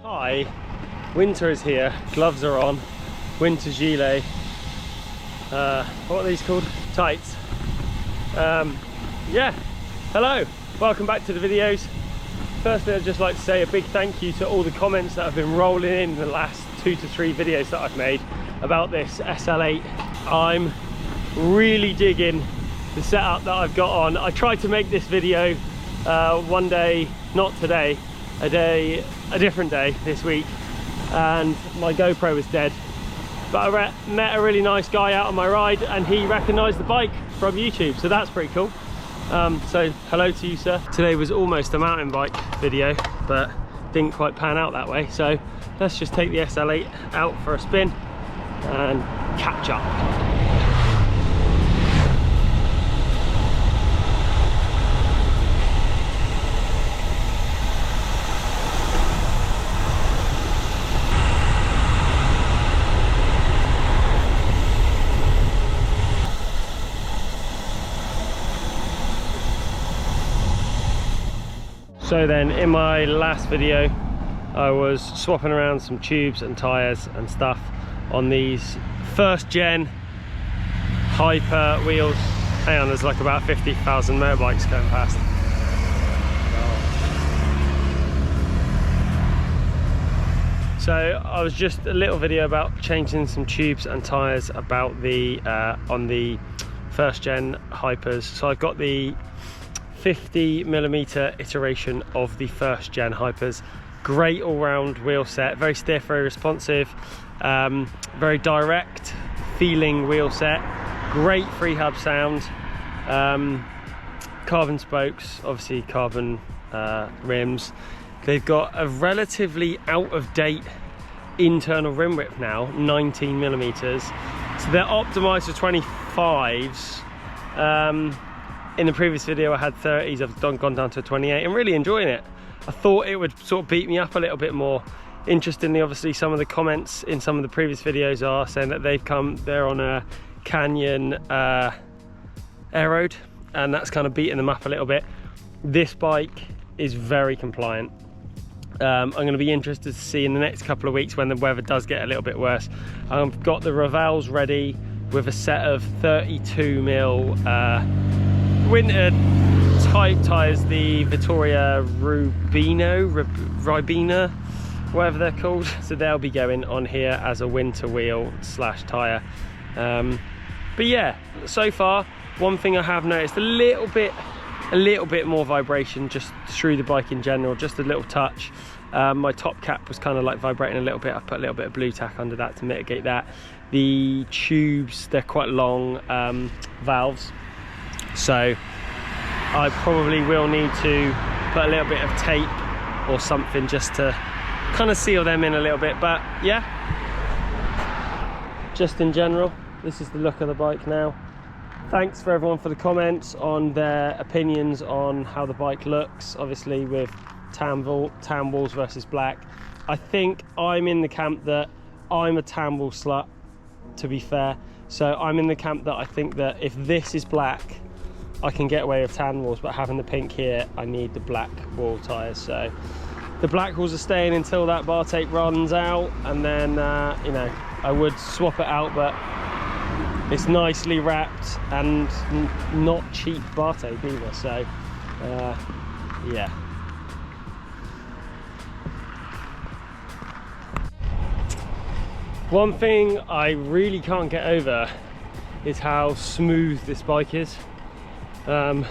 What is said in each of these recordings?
Hi, winter is here, gloves are on, winter gilet, what are these called? Tights. Yeah, hello, welcome back to the videos. Firstly, I'd just like to say a big thank you to all the comments that have been rolling in the last 2 to 3 videos that I've made about this SL8. I'm really digging the setup that I've got on. I tried to make this video one day, not today, a different day this week, and my GoPro was dead, but I met a really nice guy out on my ride and he recognized the bike from YouTube, so that's pretty cool. So hello to you, sir. Today was almost a mountain bike video, but didn't quite pan out that way, so let's just take the SL8 out for a spin and catch up. So then, in my last video, I was swapping around some tubes and tyres and stuff on these first gen hyper wheels. Hang on, there's like about 50,000 motorbikes going past. So I was just a little video about changing some tubes and tyres about the on the first gen hypers. So I've got the 50mm iteration of the first gen hypers. Great all-round wheel set, very stiff, very responsive, very direct feeling wheel set, great free hub sound, carbon spokes, obviously carbon rims. They've got a relatively out-of-date internal rim width now, 19mm, so they're optimized for 25s. In the previous video I had 30s, I've gone down to 28 and really enjoying it. I thought it would sort of beat me up a little bit more. Interestingly, obviously some of the comments in some of the previous videos are saying that they're on a Canyon air road, and that's kind of beating them up a little bit. This bike is very compliant. I'm going to be interested to see in the next couple of weeks when the weather does get a little bit worse. I've got the Revals ready with a set of 32mm winter type tyres, the Vittoria Ribena, whatever they're called. So they'll be going on here as a winter wheel slash tyre. But yeah, so far, one thing I have noticed, a little bit more vibration just through the bike in general, just a little touch. My top cap was kind of like vibrating a little bit. I put a little bit of blue tack under that to mitigate that. The tubes, they're quite long valves, so I probably will need to put a little bit of tape or something just to kind of seal them in a little bit. But yeah, just in general, this is the look of the bike now. Thanks for everyone for the comments on their opinions on how the bike looks, obviously with tan walls versus black. I think I'm in the camp that I'm a tan wall slut, to be fair. So I'm in the camp that I think that if this is black, I can get away with tan walls, but having the pink here, I need the black wall tyres. So the black walls are staying until that bar tape runs out, and then you know, I would swap it out, but it's nicely wrapped and not cheap bar tape either. So yeah. One thing I really can't get over is how smooth this bike is. Again,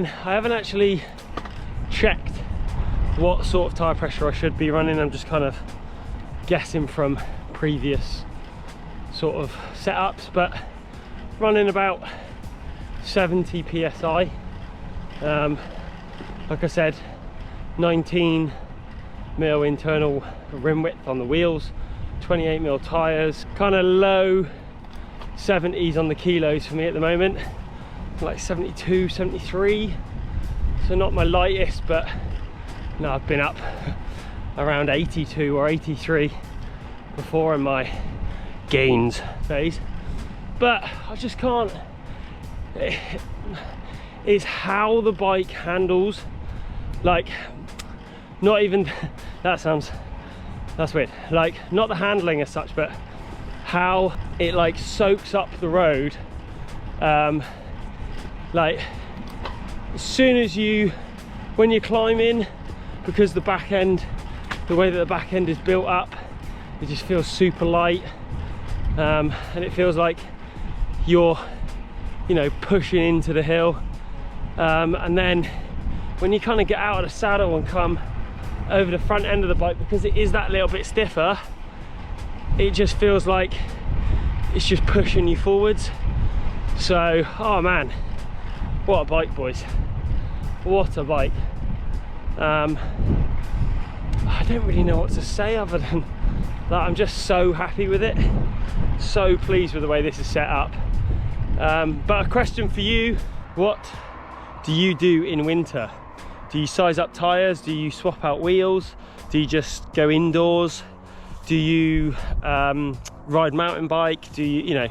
I haven't actually checked what sort of tyre pressure I should be running. I'm just kind of guessing from previous sort of setups, but running about 70 psi. Like I said, 19mm internal rim width on the wheels, 28mm tyres, kind of low 70s on the kilos for me at the moment, like 72, 73, so not my lightest, but no, I've been up around 82 or 83 before in my gains phase. But I just can't, it's how the bike handles. Like, not even, that's weird, like not the handling as such, but how it like soaks up the road. Like as soon as when you climb in, because the back end, the way that the back end is built up, it just feels super light, and it feels like you're, you know, pushing into the hill. And then when you kind of get out of the saddle and come over the front end of the bike, because it is that little bit stiffer, it just feels like it's just pushing you forwards. So, oh man, what a bike, boys, what a bike. I don't really know what to say other than that I'm just so happy with it, so pleased with the way this is set up. But a question for you: what do you do in winter? Do you size up tyres? Do you swap out wheels? Do you just go indoors? Do you ride mountain bike? Do you, you know,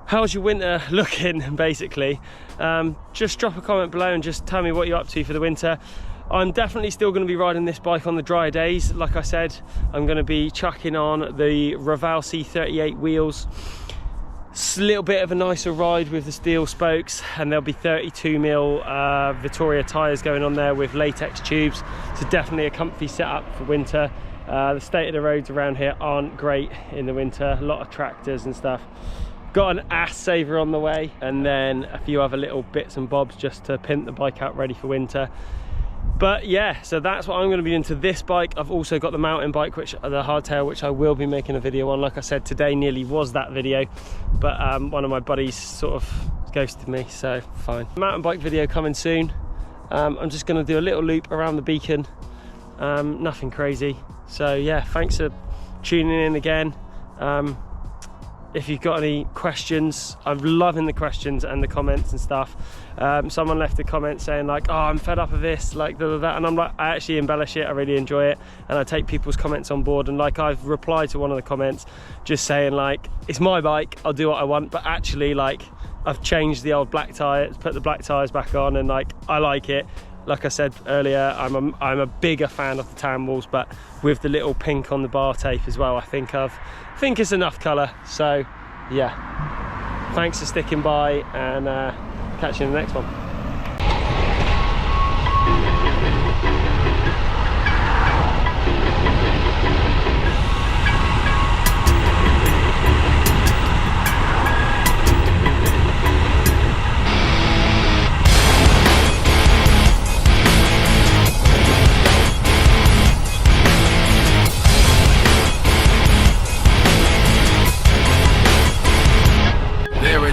how's your winter looking, basically? Just drop a comment below and just tell me what you're up to for the winter. I'm definitely still going to be riding this bike on the drier days. Like I said, I'm going to be chucking on the Raval C38 wheels. It's a little bit of a nicer ride with the steel spokes, and there'll be 32mm Vittoria tyres going on there with latex tubes. So definitely a comfy setup for winter. The state of the roads around here aren't great in the winter, a lot of tractors and stuff. Got an ass saver on the way, and then a few other little bits and bobs just to pimp the bike out ready for winter. But yeah, so that's what I'm going to be doing to this bike. I've also got the mountain bike, which the hardtail, which I will be making a video on. Like I said, today nearly was that video, but one of my buddies sort of ghosted me, so fine. Mountain bike video coming soon. I'm just going to do a little loop around the beacon, nothing crazy. So yeah, thanks for tuning in again. If you've got any questions, I'm loving the questions and the comments and stuff. Someone left a comment saying like, oh, I'm fed up of this, like that, and I'm like, I actually embellish it, I really enjoy it, and I take people's comments on board. And like, I've replied to one of the comments just saying like, it's my bike, I'll do what I want, but actually like, I've changed the old black tyres, put the black tyres back on, and like, I like it. Like I said earlier, I'm a bigger fan of the tan walls, but with the little pink on the bar tape as well, I think it's enough colour. So yeah, thanks for sticking by, and catch you in the next one.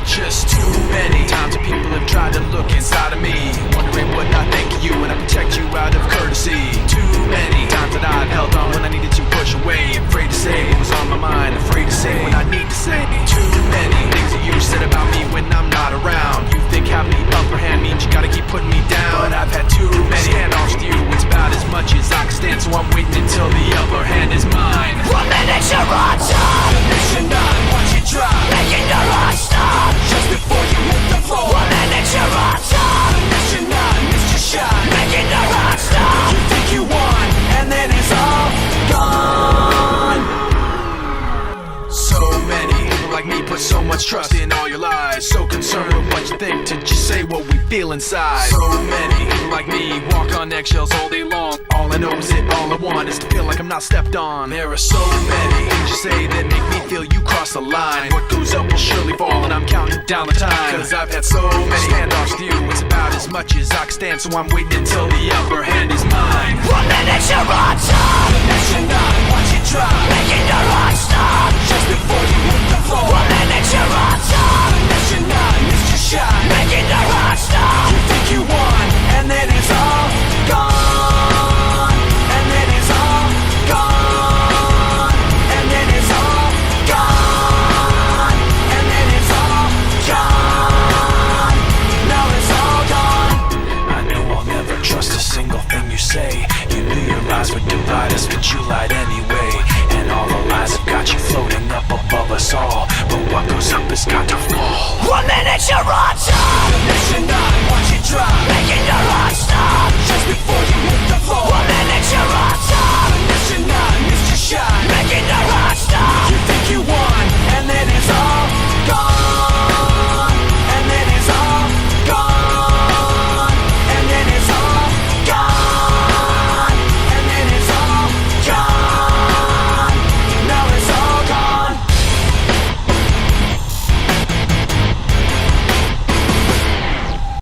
Just too many times that people have tried to look inside of me, wondering what I think of you, and I protect you out of courtesy. Too many times that I've held on when I needed to push away, afraid to say what was on my mind, afraid to say what I need to say. Too many things that you said about me when I'm not around. You think having the upper hand means you gotta keep putting me down, but I've had too many standoffs with you. It's about as much as I can stand, so I'm waiting until the upper hand is mine. 1 minute you're on top, the next you're not. Once you drop, making the right stop just before you hit the floor. 1 minute you're on top, the next you're not. Missed your shot, making the right stop. You think you won, and then it's all gone. So many people like me put so much trust in all your lies, so concerned with what you think to just say what we feel inside. So many people like me walk on eggshells all day long. All I know is that all I want is to feel like I'm not stepped on. There are so many things you say that make me feel you cross the line. What goes up will surely fall, and I'm counting down the time, cause I've had so many standoffs with you. It's about as much as I can stand, so I'm waiting until the upper hand is mine. 1 minute you're on top, the next you're not. Once you drop, making the right stop just before you hit the floor. 1 minute you're on top, the next you're not. Missed your shot, making the right stop. You think you won, and then it's all gone. And then it's all gone. And then it's all gone. And then it's all gone. Now it's all gone. I know I'll never trust a single thing you say. You knew your lies would divide us, but you lied anyway. And all the lies have got you floating up above us all, but what goes up has got to fall. 1 minute you're on top, the next you're not. Once you drop, making the right stop just before you hit the floor. 1 minute you're